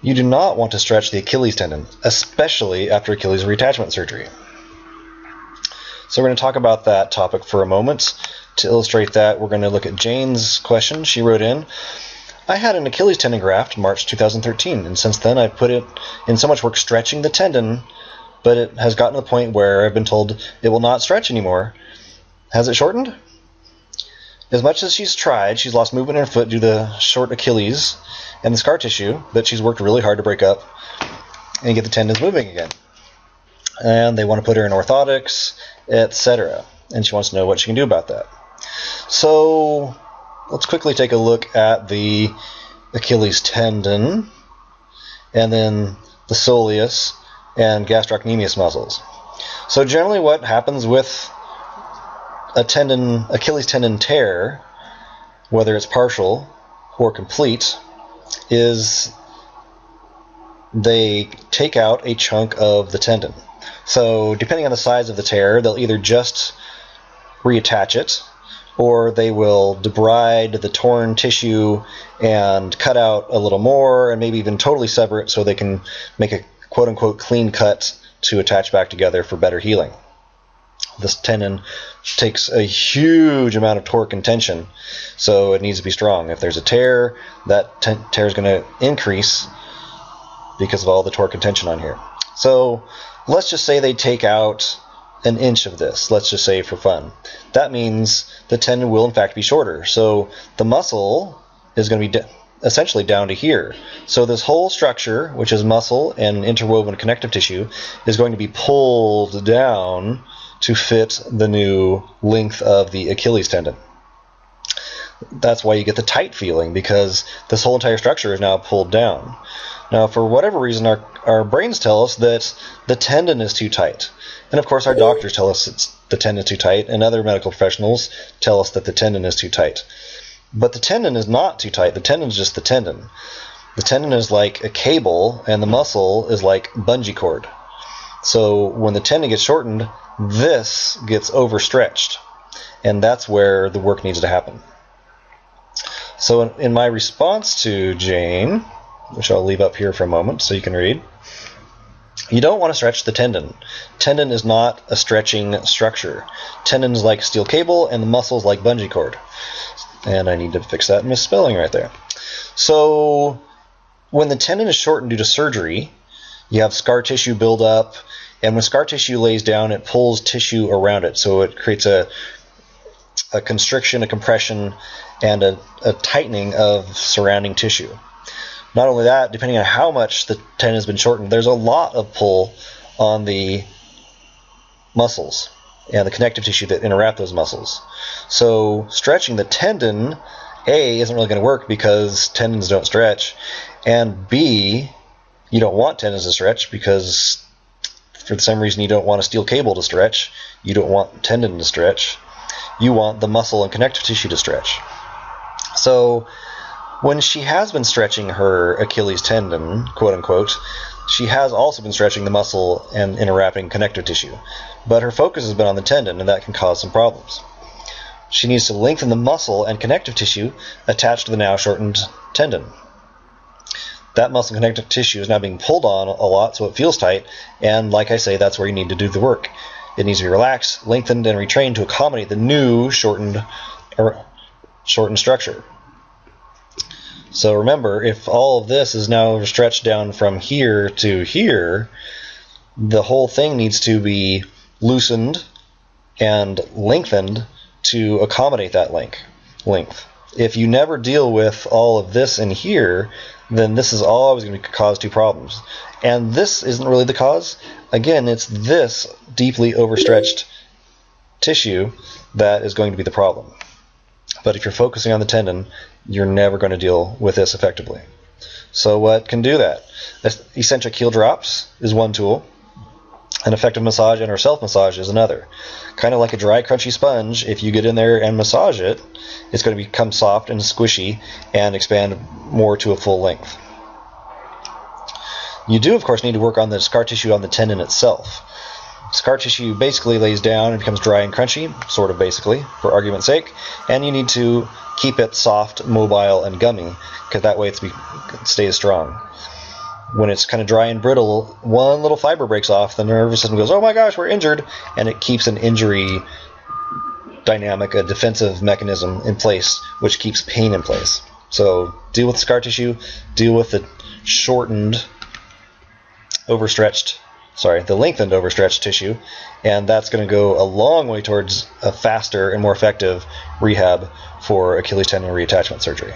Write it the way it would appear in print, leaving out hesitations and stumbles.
You do not want to stretch the Achilles tendon, especially after Achilles reattachment surgery. So we're going to talk about that topic for a moment. To illustrate that, we're going to look at Jane's question. She wrote in, I had an Achilles tendon graft in March 2013, and since then I've put it in so much work stretching the tendon, but it has gotten to the point where I've been told it will not stretch anymore. Has it shortened? As much as she's tried, she's lost movement in her foot due to the short Achilles and the scar tissue that she's worked really hard to break up and get the tendons moving again. And they want to put her in orthotics, etc. And she wants to know what she can do about that. So let's quickly take a look at the Achilles tendon and then the soleus and gastrocnemius muscles. So generally what happens with a Achilles tendon tear, whether it's partial or complete, is they take out a chunk of the tendon. So depending on the size of the tear, they'll either just reattach it, or they will debride the torn tissue and cut out a little more and maybe even totally sever it so they can make a quote-unquote clean cut to attach back together for better healing. This tendon takes a huge amount of torque and tension, so it needs to be strong. If there's a tear, that tear is going to increase because of all the torque and tension on here. So let's just say they take out an inch of this, let's just say for fun. That means the tendon will in fact be shorter. So the muscle is going to be essentially down to here. So this whole structure, which is muscle and interwoven connective tissue, is going to be pulled down to fit the new length of the Achilles tendon. That's why you get the tight feeling, because this whole entire structure is now pulled down. Now, for whatever reason, our brains tell us that the tendon is too tight. And of course, our doctors tell us the tendon is too tight, and other medical professionals tell us that the tendon is too tight. But the tendon is not too tight. The tendon is just the tendon. The tendon is like a cable, and the muscle is like bungee cord. So when the tendon gets shortened, this gets overstretched, and that's where the work needs to happen. So in my response to Jane, which I'll leave up here for a moment so you can read, you don't want to stretch the tendon. Tendon is not a stretching structure. Tendon is like steel cable, and the muscle is like bungee cord. And I need to fix that misspelling right there. So when the tendon is shortened due to surgery, you have scar tissue build up, and when scar tissue lays down, it pulls tissue around it. So it creates a constriction, a compression, and a tightening of surrounding tissue. Not only that, depending on how much the tendon has been shortened, there's a lot of pull on the muscles and the connective tissue that interrupt those muscles. So stretching the tendon, A, isn't really going to work because tendons don't stretch, and B, you don't want tendons to stretch because for some reason you don't want a steel cable to stretch, you don't want tendon to stretch, you want the muscle and connective tissue to stretch. So when she has been stretching her Achilles tendon, quote unquote, she has also been stretching the muscle and interwrapping connective tissue. But her focus has been on the tendon, and that can cause some problems. She needs to lengthen the muscle and connective tissue attached to the now shortened tendon. That muscle and connective tissue is now being pulled on a lot, so it feels tight, and like I say, that's where you need to do the work. It needs to be relaxed, lengthened, and retrained to accommodate the new shortened structure. So remember, if all of this is now stretched down from here to here, the whole thing needs to be loosened and lengthened to accommodate that length. If you never deal with all of this in here, then this is always going to cause two problems. And this isn't really the cause. Again, it's this deeply overstretched tissue that is going to be the problem. But if you're focusing on the tendon, you're never going to deal with this effectively. So what can do that? Eccentric heel drops is one tool. An effective massage and or self-massage is another. Kind of like a dry, crunchy sponge, if you get in there and massage it, it's going to become soft and squishy and expand more to a full length. You do, of course, need to work on the scar tissue on the tendon itself. Scar tissue basically lays down and becomes dry and crunchy, sort of basically, for argument's sake, and you need to keep it soft, mobile, and gummy, because that way it stays strong. when it's kind of dry and brittle, one little fiber breaks off, the nervous system goes, oh my gosh, we're injured, and it keeps an injury dynamic, a defensive mechanism in place, which keeps pain in place. So deal with scar tissue, deal with the lengthened overstretched tissue, and that's going to go a long way towards a faster and more effective rehab for Achilles tendon reattachment surgery.